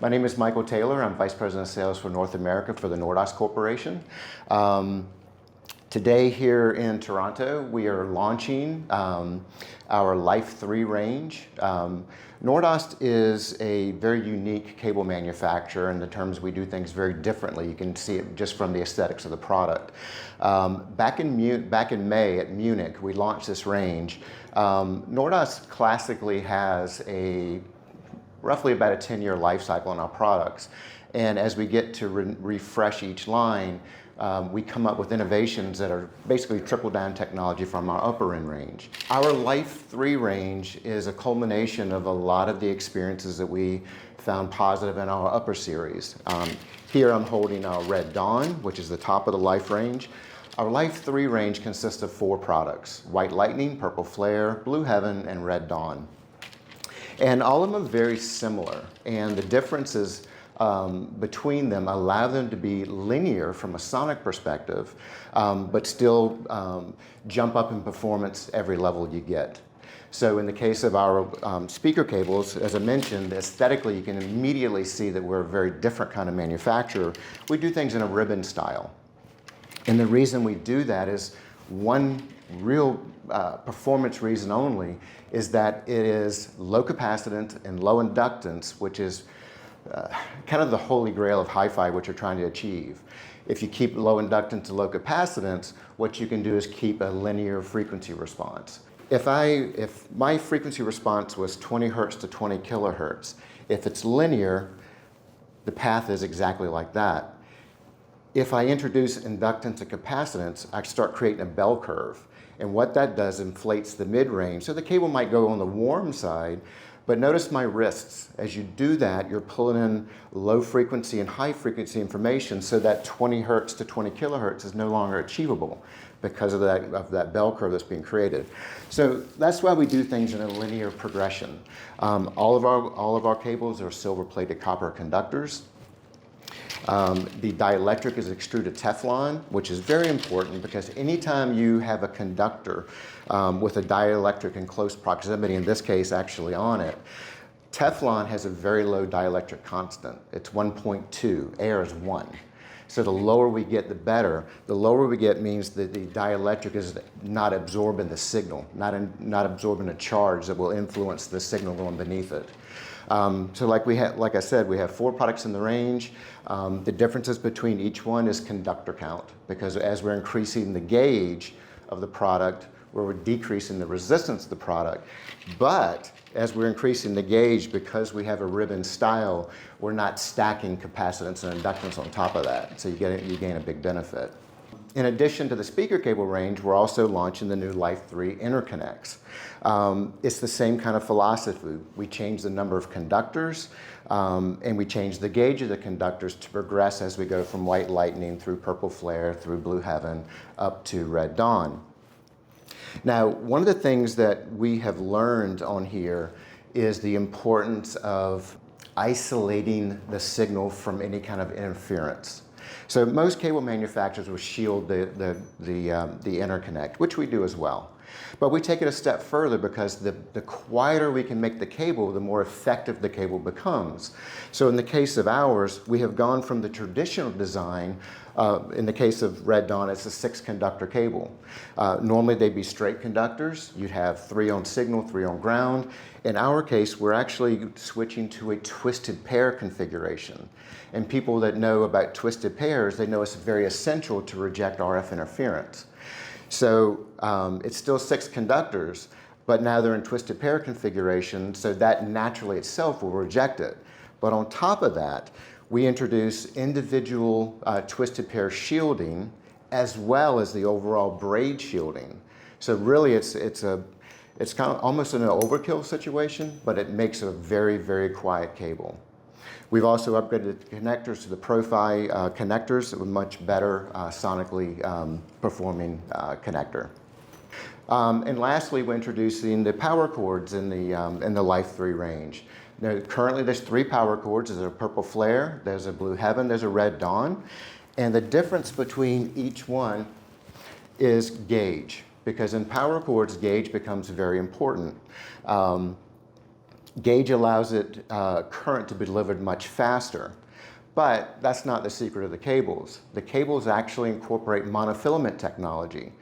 My name is Michael Taylor. I'm Vice President of Sales for North America for the Nordost Corporation. Today here in Toronto, we are launching our Life 3 range. Nordost is a very unique cable manufacturer in the terms we do things very differently. You can see it just from the aesthetics of the product. Back in May at Munich, we launched this range. Nordost classically has roughly about a 10-year life cycle on our products. And as we get to refresh each line, we come up with innovations that are basically trickle-down technology from our upper end range. Our Life 3 range is a culmination of a lot of the experiences that we found positive in our upper series. Here I'm holding our Red Dawn, which is the top of the Life range. Our Life 3 range consists of 4 products: White Lightning, Purple Flare, Blue Heaven, and Red Dawn. And all of them are very similar, and the differences between them allow them to be linear from a sonic perspective, but still jump up in performance every level you get. So in the case of our speaker cables, as I mentioned, aesthetically you can immediately see that we're a very different kind of manufacturer. We do things in a ribbon style. And the reason we do that is one real performance reason only, is that it is low capacitance and low inductance, which is kind of the holy grail of HiFi, what you're trying to achieve. If you keep low inductance and low capacitance, what you can do is keep a linear frequency response. If my frequency response was 20 hertz to 20 kilohertz, if it's linear, the path is exactly like that. If I introduce inductance and capacitance, I start creating a bell curve. And what that does inflates the mid-range. So the cable might go on the warm side, but notice my wrists. As you do that, you're pulling in low frequency and high frequency information, so that 20 hertz to 20 kilohertz is no longer achievable because of that bell curve that's being created. So that's why we do things in a linear progression. All of our cables are silver-plated copper conductors. The dielectric is extruded Teflon, which is very important because anytime you have a conductor with a dielectric in close proximity, in this case actually on it, Teflon has a very low dielectric constant. It's 1.2, air is 1. So the lower we get, the better. The lower we get means that the dielectric is not absorbing the signal, not absorbing a charge that will influence the signal going beneath it. So like I said, we have 4 products in the range. The differences between each one is conductor count, because as we're increasing the gauge of the product, we're decreasing the resistance of the product. But as we're increasing the gauge, because we have a ribbon style, we're not stacking capacitance and inductance on top of that. So you gain a big benefit. In addition to the speaker cable range, we're also launching the new Life 3 interconnects. It's the same kind of philosophy. We change the number of conductors, and we change the gauge of the conductors to progress as we go from White Lightning through Purple Flare, through Blue Heaven, up to Red Dawn. Now, one of the things that we have learned on here is the importance of isolating the signal from any kind of interference. So most cable manufacturers will shield the interconnect, which we do as well. But we take it a step further because the quieter we can make the cable, the more effective the cable becomes. So in the case of ours, we have gone from the traditional design. In the case of Red Dawn, it's a 6-conductor cable. Normally they'd be straight conductors. You'd have 3 on signal, 3 on ground. In our case, we're actually switching to a twisted pair configuration. And people that know about twisted pairs, they know it's very essential to reject RF interference. So it's still 6 conductors, but now they're in twisted pair configuration, so that naturally itself will reject it. But on top of that, we introduce individual twisted pair shielding as well as the overall braid shielding. So really it's kind of almost an overkill situation, but it makes a very, very quiet cable. We've also upgraded the connectors to the Pro-Fi connectors with much better sonically performing connector. And lastly, we're introducing the power cords in the Life 3 range. Now, currently there's 3 power cords. There's a Purple Flare, there's a Blue Heaven, there's a Red Dawn. And the difference between each one is gauge, because in power cords, gauge becomes very important. Gauge allows it current to be delivered much faster. But that's not the secret of the cables. The cables actually incorporate monofilament technology.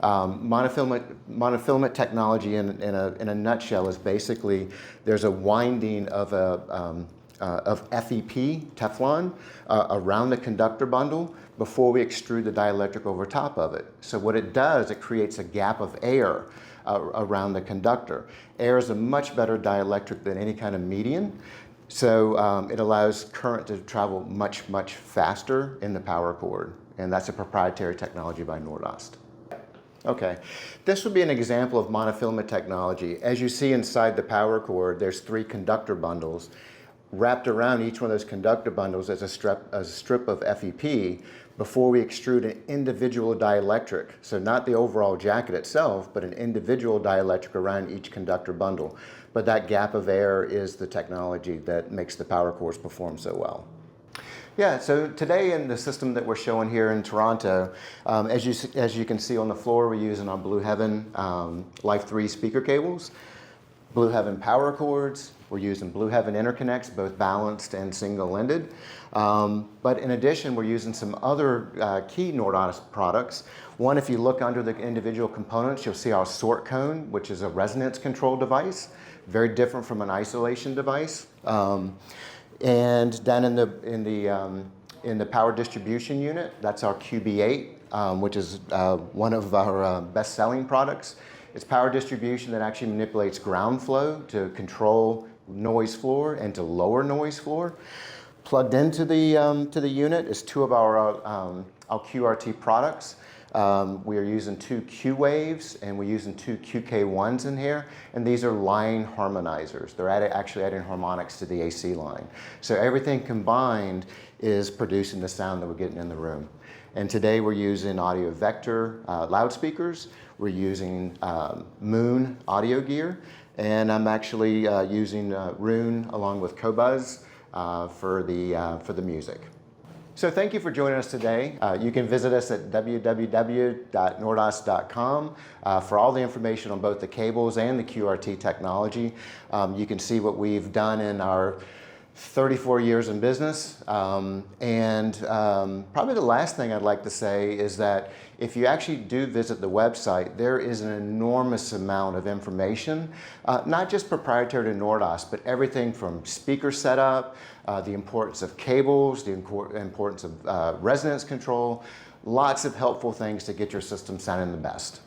Monofilament technology in a nutshell is basically there's a winding of FEP, Teflon, around the conductor bundle before we extrude the dielectric over top of it. So what it does, it creates a gap of air around the conductor. Air is a much better dielectric than any kind of medium. So it allows current to travel much, much faster in the power cord. And that's a proprietary technology by Nordost. Okay, this would be an example of monofilament technology. As you see inside the power cord, there's 3 conductor bundles. Wrapped around each one of those conductor bundles as a strip of FEP before we extrude an individual dielectric. So not the overall jacket itself, but an individual dielectric around each conductor bundle. But that gap of air is the technology that makes the power cords perform so well. Yeah, so today in the system that we're showing here in Toronto, as you can see on the floor, we're using our Blue Heaven Life 3 speaker cables, Blue Heaven power cords. We're using Blue Heaven interconnects, both balanced and single-ended. But in addition, we're using some other key Nordost products. One, if you look under the individual components, you'll see our sort cone, which is a resonance control device, very different from an isolation device. And down in the power distribution unit, that's our QB8, which is one of our best-selling products. It's power distribution that actually manipulates ground flow to control noise floor and to lower noise floor. Plugged into the unit is 2 of our QRT products. We are using 2 Q waves and we're using 2 QK1s in here, and these are line harmonizers. They're actually adding harmonics to the AC line. So everything combined is producing the sound that we're getting in the room. And today we're using audio vector loudspeakers. We're using Moon audio gear, and I'm actually using Rune along with Qobuz for the music. So thank you for joining us today. You can visit us at www.nordost.com for all the information on both the cables and the QRT technology. You can see what we've done in our 34 years in business. Probably the last thing I'd like to say is that if you actually do visit the website, there is an enormous amount of information, not just proprietary to Nordost, but everything from speaker setup, the importance of cables, the importance of resonance control, lots of helpful things to get your system sounding the best.